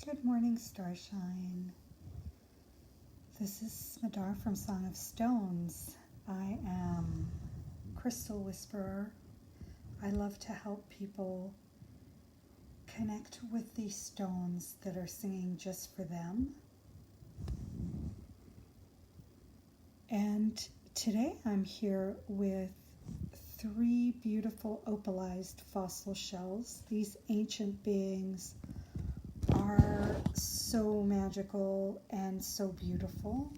Good morning, Starshine. This is Madar from Song of Stones. I am Crystal Whisperer. I love to help people connect with these stones that are singing just for them. And today I'm here with 3 beautiful opalized fossil shells. These ancient beings are so magical and so beautiful,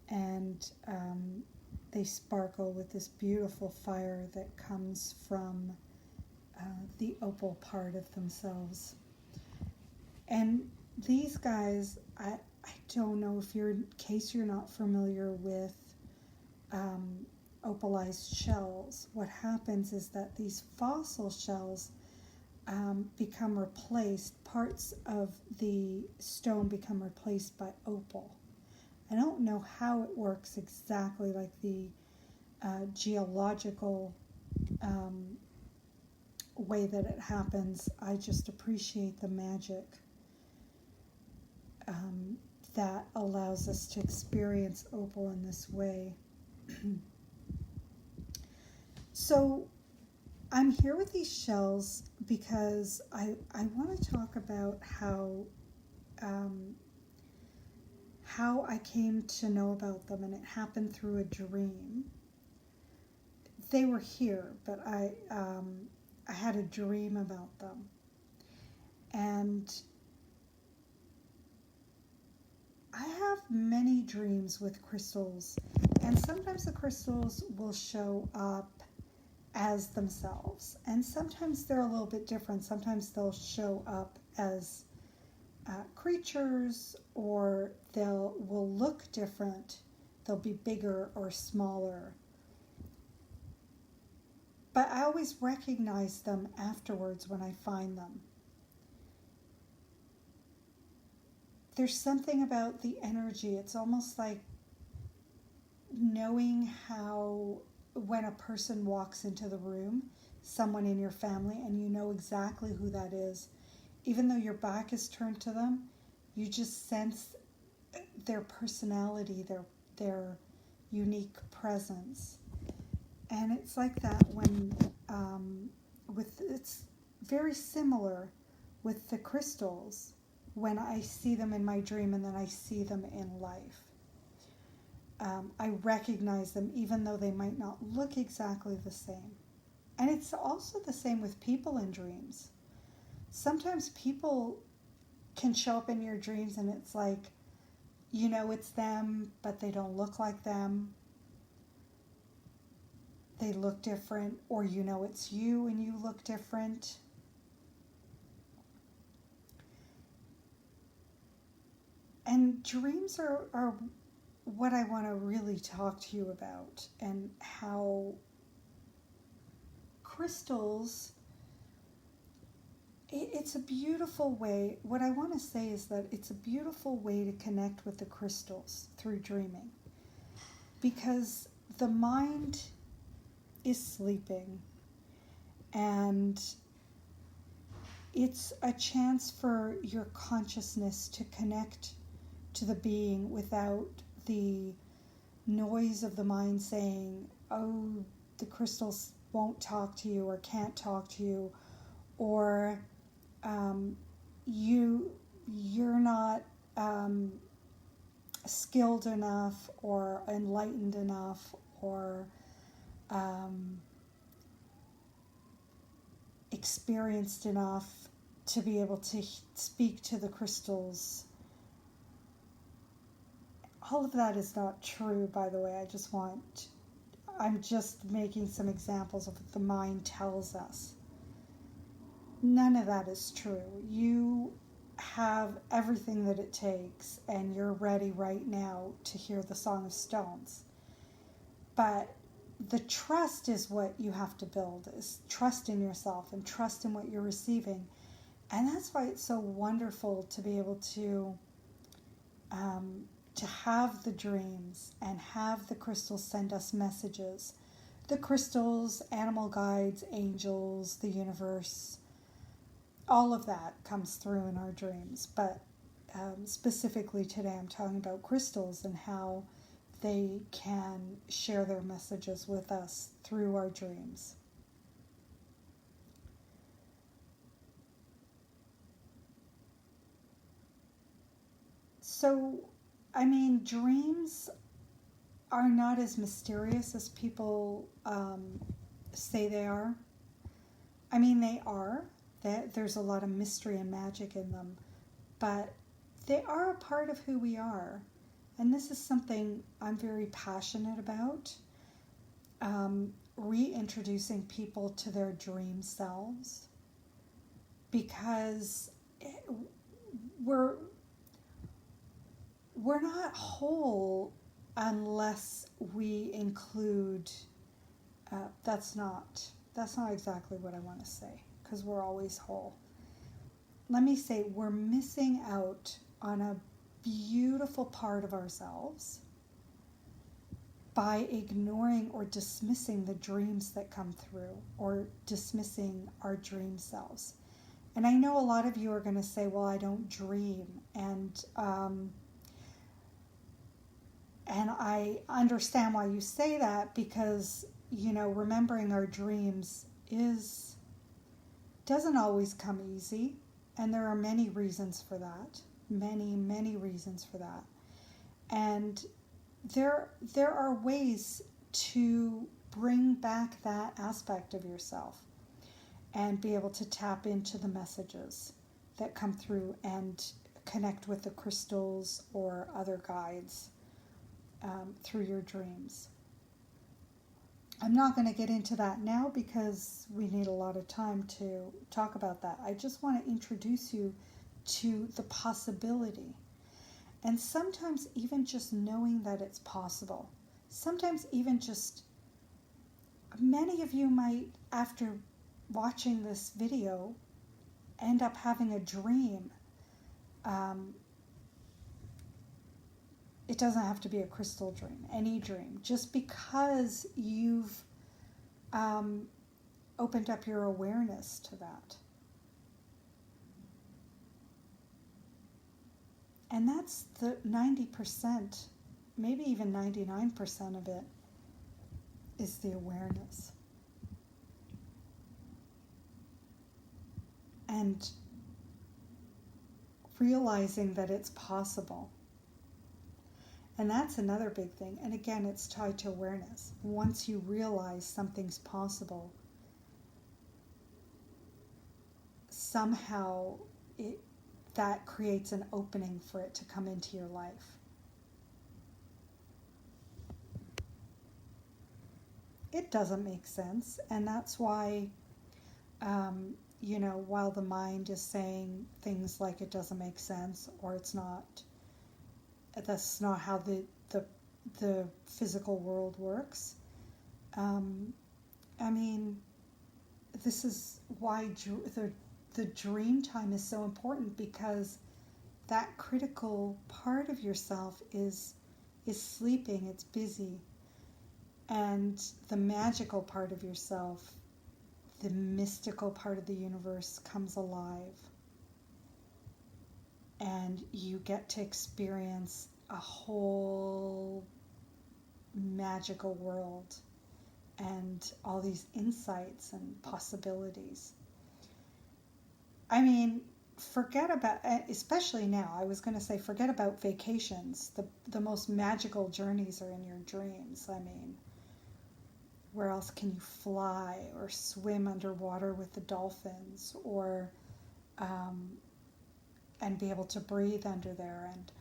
and they sparkle with this beautiful fire that comes from the opal part of themselves. And these guys, I don't know if in case you're not familiar with opalized shells, what happens is that these fossil shells become replaced, parts of the stone become replaced by opal. I don't know how it works exactly, like the geological way that it happens. I just appreciate the magic that allows us to experience opal in this way. So I'm here with these shells because I want to talk about how I came to know about them, and it happened through a dream. They were here, but I had a dream about them, and I have many dreams with crystals, and sometimes the crystals will show up as themselves, and sometimes they're a little bit different. Sometimes they'll show up as creatures, or will look different. They'll be bigger or smaller, but I always recognize them afterwards when I find them. There's something about the energy. It's almost like knowing how, when a person walks into the room, someone in your family, and you know exactly who that is, even though your back is turned to them, you just sense their personality, their unique presence. And it's like that when it's very similar with the crystals when I see them in my dream and then I see them in life. I recognize them even though they might not look exactly the same. And it's also the same with people in dreams. Sometimes people can show up in your dreams and it's like, you know it's them, but they don't look like them. They look different, or you know it's you and you look different. And dreams are what I want to really talk to you about, and how crystals, it's a beautiful way. What I want to say is that it's a beautiful way to connect with the crystals through dreaming, because the mind is sleeping, and it's a chance for your consciousness to connect to the being without the noise of the mind saying, oh, the crystals won't talk to you or can't talk to you, or you're not skilled enough or enlightened enough or experienced enough to be able to speak to the crystals. All of that is not true, by the way. I'm just making some examples of what the mind tells us. None of that is true. You have everything that it takes, and you're ready right now to hear the Song of Stones. But the trust is what you have to build, is trust in yourself and trust in what you're receiving. And that's why it's so wonderful to be able to have the dreams and have the crystals send us messages. The crystals, animal guides, angels, the universe, all of that comes through in our dreams, but specifically today I'm talking about crystals and how they can share their messages with us through our dreams. So, I mean, dreams are not as mysterious as people say they are. I mean, they are. There's a lot of mystery and magic in them, but they are a part of who we are. And this is something I'm very passionate about, reintroducing people to their dream selves, because we're not whole unless we include, that's not exactly what I want to say, because we're always whole. Let me say we're missing out on a beautiful part of ourselves by ignoring or dismissing the dreams that come through, or dismissing our dream selves. And I know a lot of you are going to say, well, I don't dream. And I understand why you say that, because, you know, remembering our dreams doesn't always come easy. And there are many reasons for that. Many reasons for that. And there are ways to bring back that aspect of yourself and be able to tap into the messages that come through and connect with the crystals or other guides through your dreams. I'm not going to get into that now because we need a lot of time to talk about that. I just want to introduce you to the possibility. And sometimes even just knowing that it's possible. Sometimes even just, many of you might, after watching this video, end up having a dream. It doesn't have to be a crystal dream, any dream. Just because you've opened up your awareness to that. And that's the 90%, maybe even 99% of it, is the awareness. And realizing that it's possible. And that's another big thing. And again, it's tied to awareness. Once you realize something's possible, somehow that creates an opening for it to come into your life. It doesn't make sense. And that's why, you know, while the mind is saying things like it doesn't make sense, or that's not how the physical world works. I mean, this is why the dream time is so important, because that critical part of yourself is sleeping, it's busy. And the magical part of yourself, the mystical part of the universe, comes alive. And you get to experience a whole magical world and all these insights and possibilities. I mean, forget about, especially now, I was going to say forget about vacations. The most magical journeys are in your dreams. I mean, where else can you fly or swim underwater with the dolphins, or and be able to breathe under there, and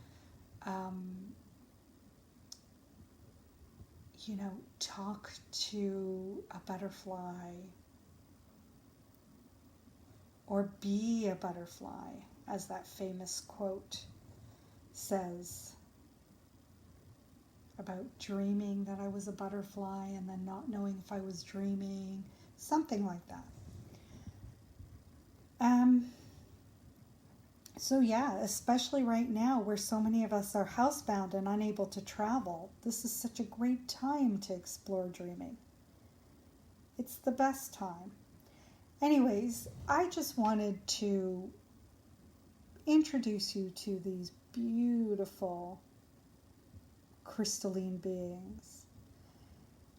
you know, talk to a butterfly, or be a butterfly, as that famous quote says about dreaming that I was a butterfly and then not knowing if I was dreaming, something like that. So yeah, especially right now where so many of us are housebound and unable to travel, this is such a great time to explore dreaming. It's the best time. Anyways, I just wanted to introduce you to these beautiful crystalline beings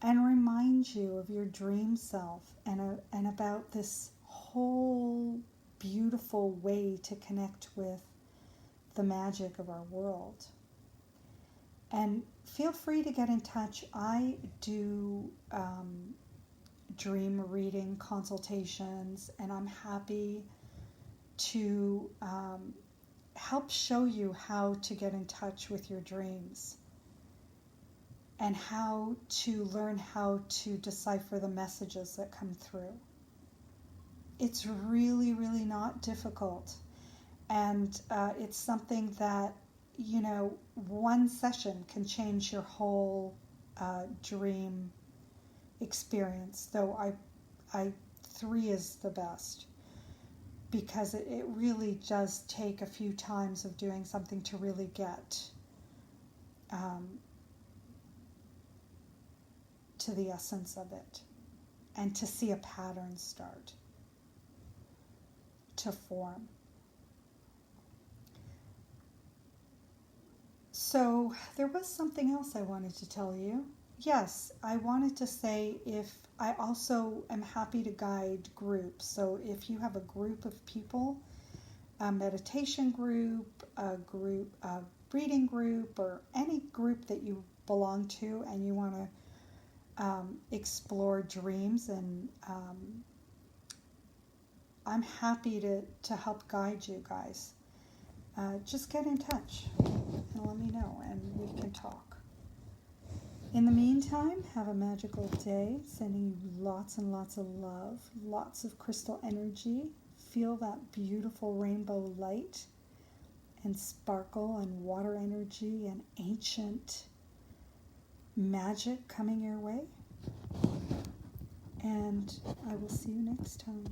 and remind you of your dream self and about this whole beautiful way to connect with the magic of our world. And feel free to get in touch. I do dream reading consultations, and I'm happy to help show you how to get in touch with your dreams and how to learn how to decipher the messages that come through. It's really, really not difficult. And it's something that, one session can change your whole dream experience, though I 3 is the best, because it really does take a few times of doing something to really get to the essence of it and to see a pattern start to form. So there was something else I wanted to tell you. Yes, I wanted to say if I also am happy to guide groups. So if you have a group of people, a meditation group, a reading group, or any group that you belong to and you want to explore dreams, and I'm happy to help guide you guys. Just get in touch and let me know, and we can talk. In the meantime, have a magical day. Sending you lots and lots of love, lots of crystal energy. Feel that beautiful rainbow light and sparkle and water energy and ancient magic coming your way. And I will see you next time.